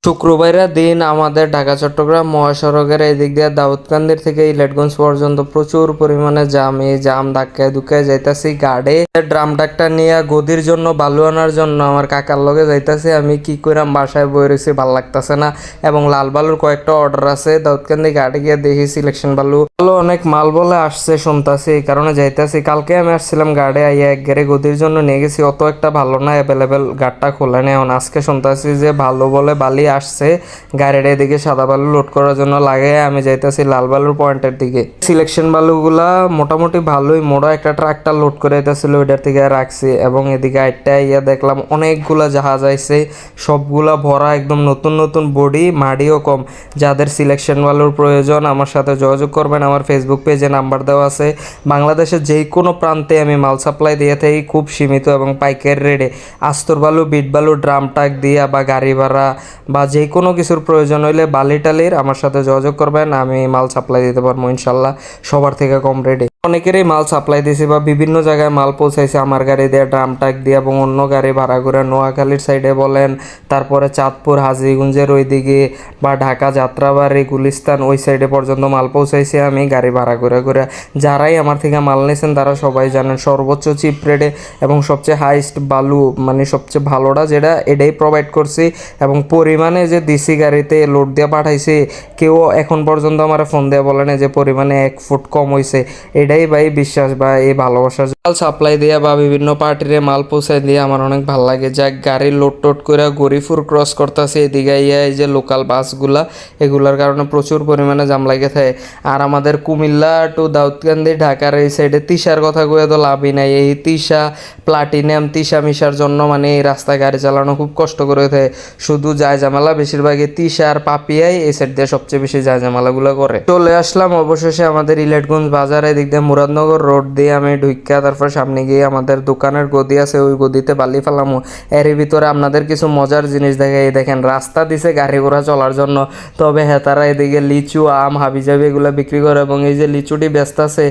শুক্রবারের দিন আমাদের ঢাকা চট্টগ্রাম মহাসড়কের এই দিক দিয়ে দাউদকান্দির থেকে ইলেটগঞ্জ পর্যন্ত প্রচুর পরিমাণে জাম। এই জাম ধাক্কায় ধুকায় যাইতাছি গাড়ে ড্রাম ডাকটা নিয়ে গদির জন্য বালু আনার জন্য আমার কাকার লগে যাইতাছি। আমি কি কইরাম বাসায় বই রয়েছি, ভাল লাগতেছে না। এবং লাল বালুর কয়েকটা অর্ডার আছে। দাউদকান্দি গাড়ি গিয়ে দেখি সিলেকশন বালু অনেক মাল বলে আসছে শুনতাছি, এই কারণে যাইতাছি। কালকে আমি আসছিলাম গাড়ে আইয়া এক গাড়ি গদির জন্য নিয়ে গেছি, অত একটা ভালো না অ্যাভেলেবেল, গাড়টা খোলে নেই। এখন আজকে শুনতাছি যে ভালো বলে বালি আসছে, গাড়ির এদিকে সাদা বালু লোড করার জন্য লাগে। আমি যাইতাছি লাল বালুর পয়েন্টের দিকে। সিলেকশন বালুগুলা মোটামুটি ভালোই মোড়া, একটা ট্রাক্টর লোড করে যাইতেছিল, ওইটার থেকে রাখছি। এবং এদিকে আইটা ইয়া দেখলাম অনেকগুলা জাহাজ আইছে, সবগুলা ভরা, একদম নতুন নতুন বডি, মাড়িও কম। যাদের সিলেকশন বালুর প্রয়োজন আমার সাথে যোগাযোগ করবেন, আমার ফেসবুক পেজে নাম্বার দেওয়া আছে। বাংলাদেশের যে কোনো প্রান্তে আমি মাল সাপ্লাই দিয়ে থাকি, খুব সীমিত এবং পাইকারি রেটে। আস্তর বালু, বিট বালু, ড্রাম টাক দিয়া বা গাড়ি ভাড়া বা যে কোনো কিছুর প্রয়োজন হইলে বালি টালির আমার সাথে যোগাযোগ করবেন, আমি মাল সাপ্লাই দিতে পারবো ইনশাল্লাহ, সবার থেকে কম রেটে। অনেকেরই মাল সাপ্লাই দিয়েছি বা বিভিন্ন জায়গায় মাল পৌঁছাইছে আমার গাড়ি দিয়ে, ড্রাম টাক দিয়ে, এবং অন্য গাড়ি ভাড়া করে নোয়াখালীর সাইডে বলেন, তারপরে চাঁদপুর হাজীগঞ্জের ওইদিকে বা ঢাকা যাত্রাবাড়ি গুলিস্তান ওই সাইডে পর্যন্ত মাল পৌঁছাইছে আমি গাড়ি ভাড়া করে করে। যারাই আমার থেকে মাল নিয়েছেন তারা সবাই জানেন সর্বোচ্চ চিপ রেটে এবং সবচেয়ে হাইস্ট বালু, মানে সবচেয়ে ভালোটা যেটা এটাই প্রোভাইড করছি। এবং পরিমাণে যে ডিসি গাড়িতে লোড দিয়ে পাঠাইছে, কেউ এখন পর্যন্ত আমার ফোন দিয়ে বলে না যে পরিমাণে 1 ফুট কম হয়েছে। এটাই ভাই বিশ্বাস বা এই ভালোবাসার মাল সাপ্লাই দিয়া বা বিভিন্ন পার্টিরে মাল পৌঁছাই দিয়ে আমার অনেক ভালো লাগে। যাক গাড়ি লোড টোড করে গরিপুর ক্রস করতেছে এদিকে ইয়া, এই যে লোকাল বাসগুলা, এগুলার কারণে প্রচুর পরিমাণে জাম লাগে থাকে। আর আমাদের কুমিল্লা টু দাউদকান্দি ঢাকার এই সাইডে তিশার কথা কয়ে তো লাভই নাই। এই তিশা প্লাটিনাম তিশা মিশার জন্য মানে এই রাস্তায় গাড়ি চালানো খুব কষ্ট করে থাকে। শুধু যায় ঝামেলা বেশিরভাগই তিশা আর পাপিয়াই এই সাইড দিয়ে সবচেয়ে বেশি যায় ঝামেলাগুলো করে। চলে আসলাম অবশেষে আমাদের ইলেটগঞ্জ বাজার, এদিক দিয়ে মুরাদনগর রোড দিয়ে আমি ঢুইকা তারপর সামনে গিয়ে আমাদের দোকানের গদি আছে, ওই গদিতে বালি ফেলামো। এর ভিতরে আপনাদের কিছু মজার জিনিস দেখে, এই দেখেন রাস্তা দিছে গাড়ি ঘোড়া চলার জন্য, তবে হেতারা এদিকে লিচু, আম, হাবিজাবি এগুলো বিক্রি করে। এবং এই যে লিচুটি ব্যস্ত আছে,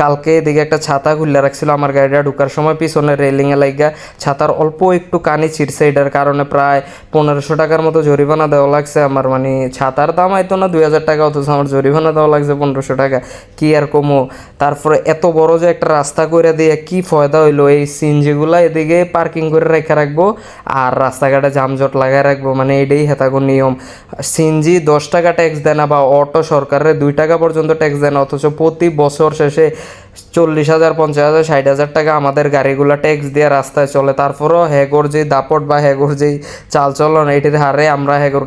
কালকে এদিকে একটা ছাতা খুলে রাখছিল আমার গাড়িটা ঢুকার সময়, পিছনে রেলিংয়ে লাগা ছাতার অল্প একটু কানি ছিঁড়ছে, এটার কারণে প্রায় 1500 টাকার মতো জরিমানা দেওয়া লাগছে আমার। মানে ছাতার দাম হয়তো না 2000 টাকা, অথচ আমার জরিমানা দেওয়া লাগছে 1500 টাকা। কি আর কমো। তারপরে এত বড় যে একটা রাস্তা করে দিয়ে কি ফয়দা হইলো, এই সিএনজিগুলা এদিকে পার্কিং করে রেখে রাখবো আর রাস্তাঘাটে যানজট লাগাই রাখবো, মানে এটাই হেতাগো নিয়ম। সিএনজি 10 টাকা ট্যাক্স দেয় না, বা অটো সরকারের 2 টাকা পর্যন্ত ট্যাক্স দেয় না, অথচ প্রতি বছর শেষে 40,000, 50,000, 60,000 টাকা আমাদের গাড়িগুলা ট্যাক্স দিয়ে রাস্তায় চলে। তারপরও হেগোর যে দাপট বা হেগোর যে চালচলন, এটির হারে আমরা হেগোর